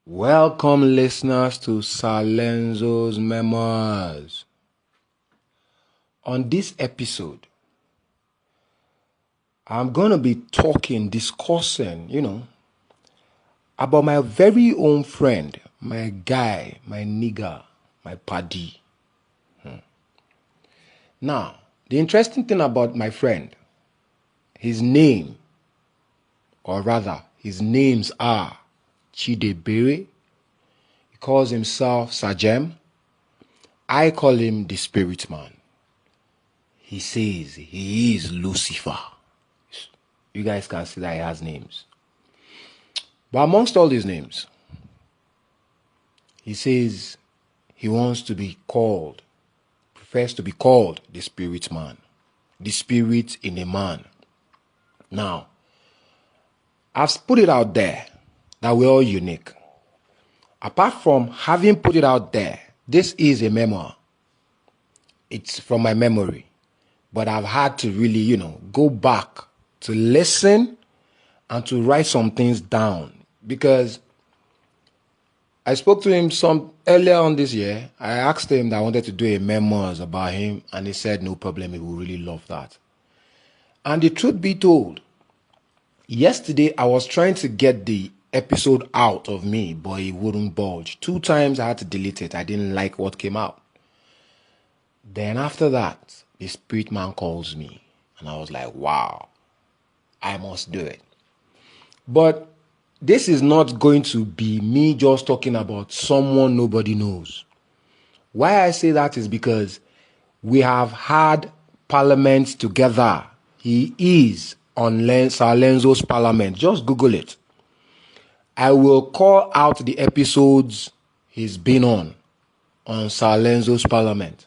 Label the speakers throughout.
Speaker 1: Welcome, listeners, to LENZO'S Memoirs. On this episode, I'm going to be discussing, about my very own friend, my guy, my nigga, my paddy. Now, the interesting thing about my friend, his name, or rather, his names are Chidebere. He calls himself Sajem. I call him the Spirit Man. He says he is Lucifer. You guys can see that he has names. But amongst all these names, he says he wants to be called, prefers to be called the Spirit Man, the spirit in a man. Now, I've put it out there that we're all unique. Apart from having put it out there, this is a memoir. It's from my memory. But I've had to really, go back to listen and to write some things down. Because I spoke to him some earlier on this year. I asked him that I wanted to do a memoirs about him. And he said, no problem, he would really love that. And the truth be told, yesterday I was trying to get the episode out of me, but it wouldn't budge. 2 times I had to delete it. I didn't like what came out. Then after that, the Spirit Man calls me. And I was like, wow, I must do it. But this is not going to be me just talking about someone nobody knows. Why I say that is because we have had parliaments together. He is on Sir LENZO'S parliament. Just Google it. I will call out the episodes he's been on Sir LENZO'S parliament,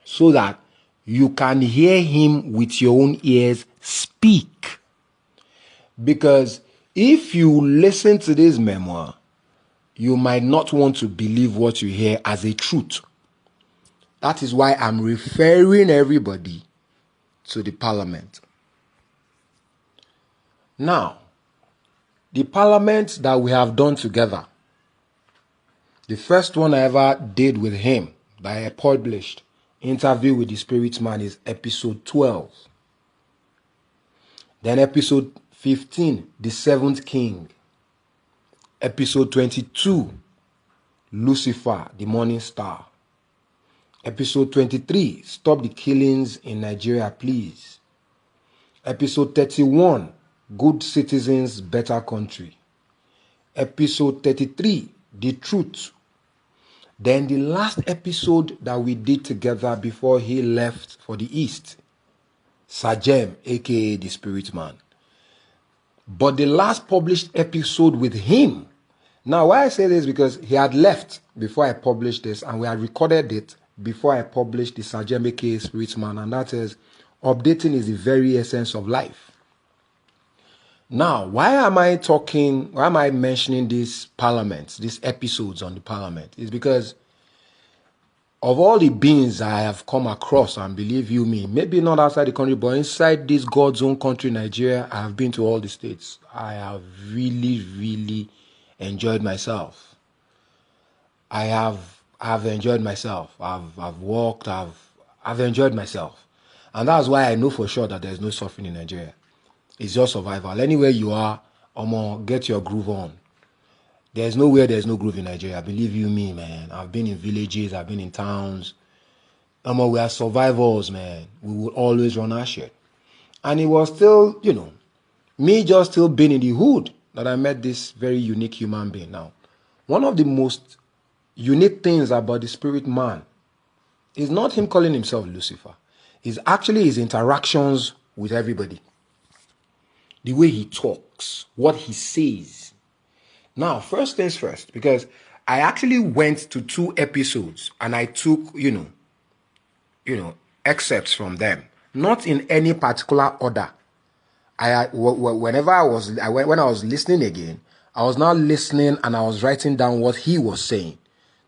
Speaker 1: so that you can hear him with your own ears speak. Because if you listen to this memoir, you might not want to believe what you hear as a truth. That is why I'm referring everybody to the parliament. Now, the parliament that we have done together, the first one I ever did with him that I published, Interview with the Spirit Man, is episode 12. Then episode 15, The Seventh King. Episode 22, Lucifer, the Morning Star. Episode 23, Stop the Killings in Nigeria, Please. Episode 31, Good Citizens, Better Country. Episode 33, The Truth. Then the last episode that we did together before he left for the East, Sajem, aka the Spirit Man. But the last published episode with him. Now, why I say this is because he had left before I published this, and we had recorded it before I published the Sajem, aka Spirit Man, and that is, updating is the very essence of life. Now, why am I mentioning these parliaments, these episodes on the parliament? It's because of all the beings I have come across, and believe you me, maybe not outside the country, but inside this God's own country, Nigeria, I have been to all the states. I have really, really enjoyed myself. I have enjoyed myself. I've walked, I've enjoyed myself. And that's why I know for sure that there's no suffering in Nigeria. It's just survival. Anywhere you are, get your groove on. There's nowhere there's no groove in Nigeria. Believe you me, man. I've been in villages, I've been in towns. We are survivors, man. We will always run our shit. And it was still, me just still being in the hood that I met this very unique human being. Now, one of the most unique things about the Spirit Man is not him calling himself Lucifer. It's actually his interactions with everybody. The way he talks, what he says. Now, first things first, because I actually went to 2 episodes and I took, excerpts from them, not in any particular order. When I was listening again, I was now listening and I was writing down what he was saying,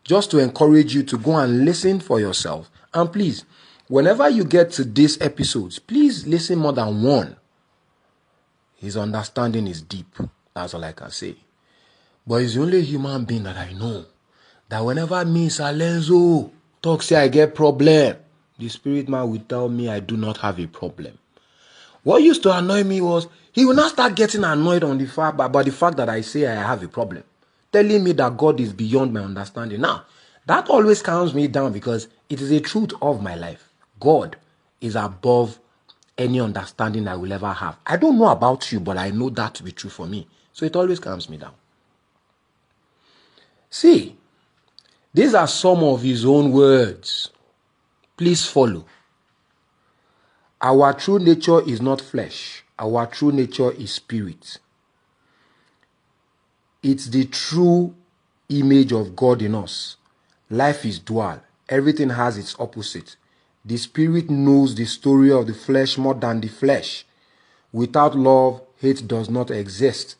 Speaker 1: just to encourage you to go and listen for yourself. And please, whenever you get to these episodes, please listen more than one. His understanding is deep. That's all I can say. But he's the only human being that I know that whenever me, Sir Lenzo, talk say I get problem, the spirit man will tell me I do not have a problem. What used to annoy me was he will not start getting annoyed on the fact about the fact that I say I have a problem, telling me that God is beyond my understanding. Now, that always calms me down because it is a truth of my life. God is above any understanding I will ever have. I don't know about you, but I know that to be true for me. So it always calms me down. See, these are some of his own words. Please follow. Our true nature is not flesh. Our true nature is spirit. It's the true image of God in us. Life is dual. Everything has its opposite. The spirit knows the story of the flesh more than the flesh. Without love, hate does not exist.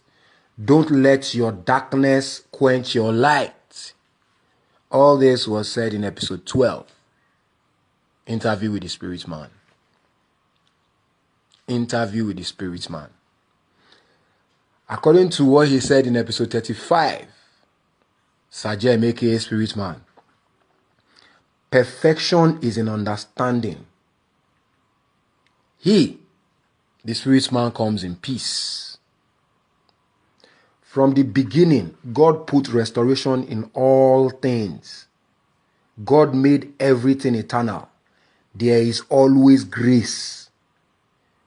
Speaker 1: Don't let your darkness quench your light. All this was said in episode 12. Interview with the Spirit Man. Interview with the Spirit Man. According to what he said in episode 35, Sajem aka Spirit Man, perfection is in understanding. He, the Spirit Man, comes in peace. From the beginning, God put restoration in all things. God made everything eternal. There is always grace.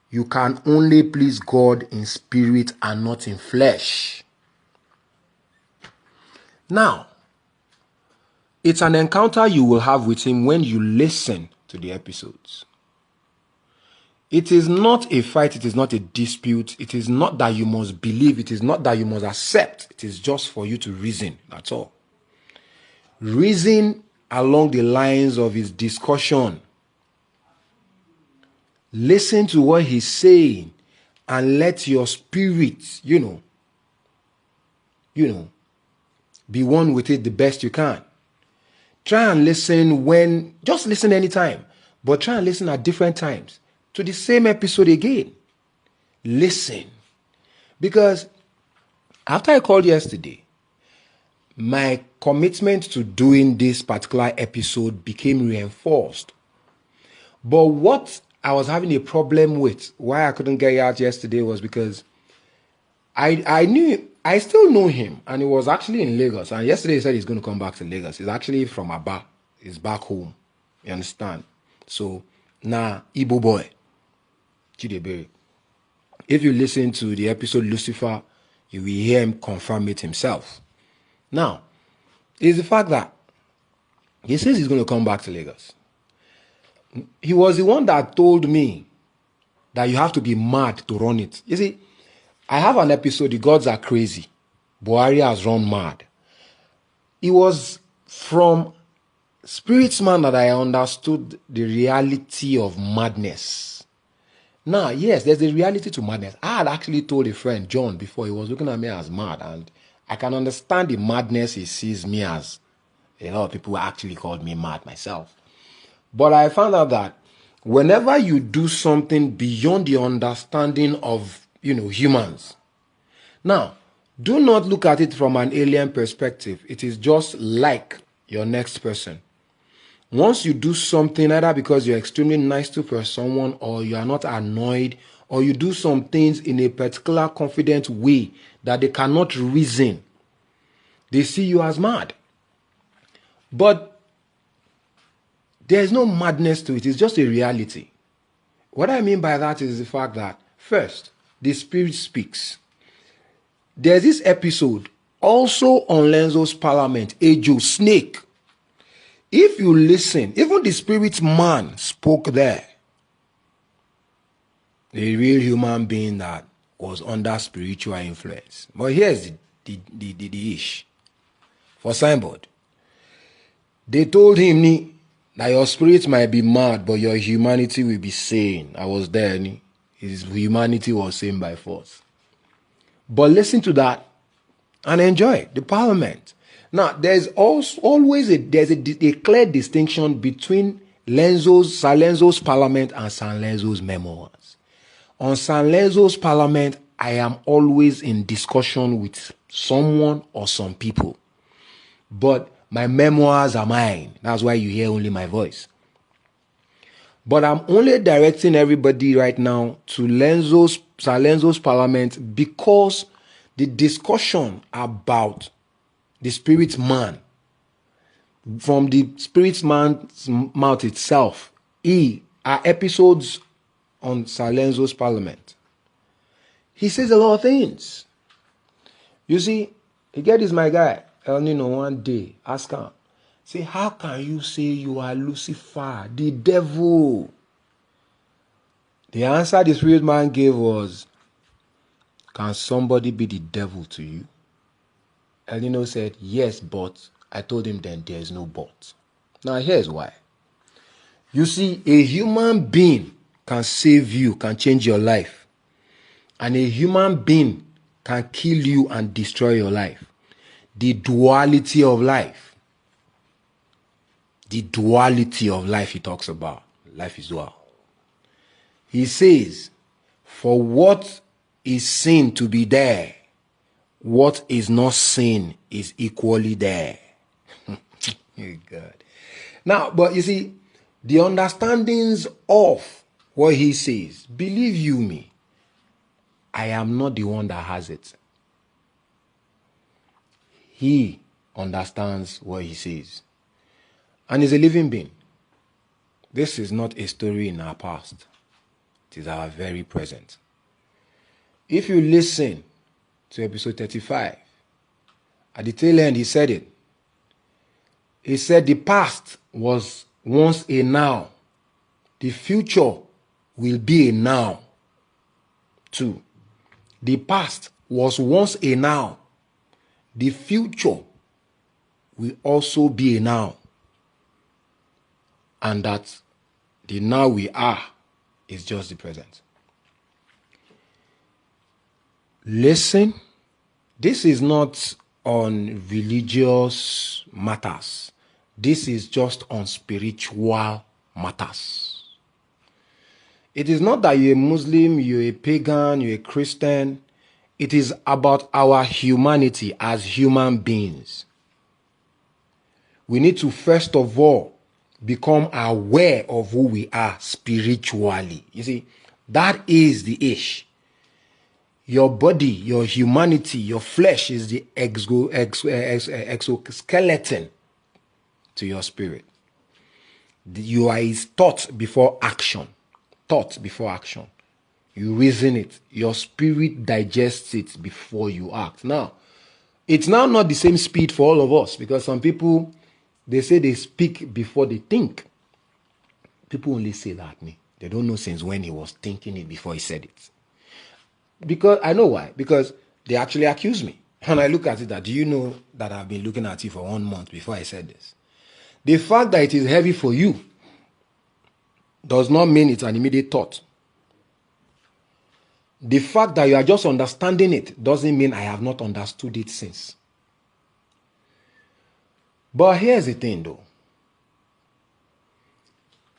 Speaker 1: You can only please God in spirit and not in flesh. Now, it's an encounter you will have with him when you listen to the episodes. It is not a fight. It is not a dispute. It is not that you must believe. It is not that you must accept. It is just for you to reason. That's all. Reason along the lines of his discussion. Listen to what he's saying and let your spirit, be one with it the best you can. Try and listen just listen anytime, but try and listen at different times to the same episode again. Listen. Because after I called yesterday, my commitment to doing this particular episode became reinforced. But what I was having a problem with, why I couldn't get it out yesterday, was because I still know him, and he was actually in Lagos. And yesterday he said he's going to come back to Lagos. He's actually from Aba. He's back home. You understand? So, Igbo boy, Chidebere. If you listen to the episode Lucifer, you will hear him confirm it himself. Now, it's the fact that he says he's going to come back to Lagos. He was the one that told me that you have to be mad to run it. You see, I have an episode, The Gods Are Crazy. Buhari has run mad. It was from Spiritsman that I understood the reality of madness. Now, yes, there's a reality to madness. I had actually told a friend, John, before, he was looking at me as mad, and I can understand the madness he sees me as. A lot of people actually called me mad myself. But I found out that whenever you do something beyond the understanding of, humans. Now, do not look at it from an alien perspective. It is just like your next person. Once you do something, either because you're extremely nice to someone, or you are not annoyed, or you do some things in a particular confident way that they cannot reason, they see you as mad. But there's no madness to it. It's just a reality. What I mean by that is the fact that, first, the Spirit speaks. There's this episode also on LENZO'S Parliament, Ejo Snake. If you listen, even the Spirit Man spoke there. The real human being that was under spiritual influence. But here's the ish. For signboard, they told him that your spirit might be mad, but your humanity will be sane. I was there. His humanity was sane by force. But listen to that and enjoy the Parliament. Now, there's always a clear distinction between Sir LENZO'S Parliament and Sir LENZO'S Memoirs. On Sir LENZO'S Parliament, I am always in discussion with someone or some people. But my memoirs are mine. That's why you hear only my voice. But I'm only directing everybody right now to Sir LENZO'S Parliament because the discussion about the spirit man, from the spirit man's mouth itself, are episodes on Sir LENZO'S Parliament. He says a lot of things. You see, he get this my guy, El Nino, one day, ask him, say, how can you say you are Lucifer, the devil? The answer the spirit man gave was, can somebody be the devil to you? El Nino said, yes, but I told him then there is no but. Now here's why. You see, a human being can save you, can change your life. And a human being can kill you and destroy your life. The duality of life. The duality of life he talks about. Life is dual. He says, for what is seen to be there, what is not seen is equally there. God. Now, but you see, the understandings of what he says, believe you me, I am not the one that has it. He understands what he says. And is a living being. This is not a story in our past. It is our very present. If you listen to episode 35, at the tail end he said it. He said the past was once a now. The future will be a now too. The past was once a now. The future will also be a now. And that the now we are is just the present. Listen, this is not on religious matters. This is just on spiritual matters. It is not that you're a Muslim, you're a pagan, you're a Christian. It is about our humanity as human beings. We need to first of all become aware of who we are spiritually. You see, that is the ish. Your body, your humanity, your flesh is the exoskeleton to your spirit. You are his thought before action. Thought before action. You reason it. Your spirit digests it before you act. Now, it's now not the same speed for all of us because some people, they say they speak before they think. People only say that. They don't know since when he was thinking it before he said it. Because I know why. Because they actually accuse me. And I look at it that, do you know that I've been looking at you for 1 month before I said this? The fact that it is heavy for you does not mean it's an immediate thought. The fact that you are just understanding it doesn't mean I have not understood it since. But here's the thing though.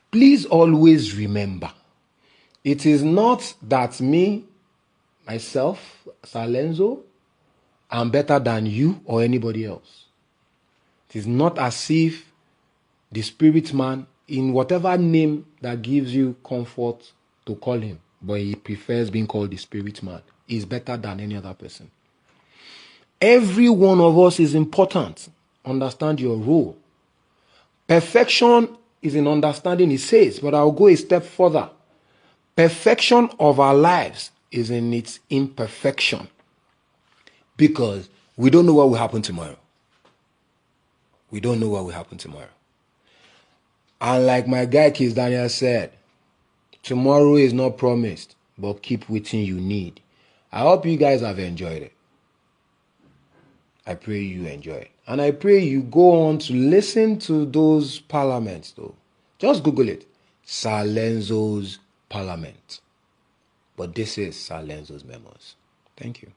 Speaker 1: Please always remember, it is not that me, myself, Sir LENZO, am better than you or anybody else. It is not as if the spirit man, in whatever name that gives you comfort to call him, but he prefers being called the spirit man, is better than any other person. Every one of us is important. Understand your role. Perfection is in understanding, he says, but I'll go a step further. Perfection of our lives is in its imperfection. Because we don't know what will happen tomorrow. We don't know what will happen tomorrow. And like my guy Keith Daniel said, tomorrow is not promised, but keep waiting you need. I hope you guys have enjoyed it. I pray you enjoy it. And I pray you go on to listen to those parliaments though. Just Google it. Sir LENZO'S Parliament. But this is Sir LENZO'S Memoirs. Thank you.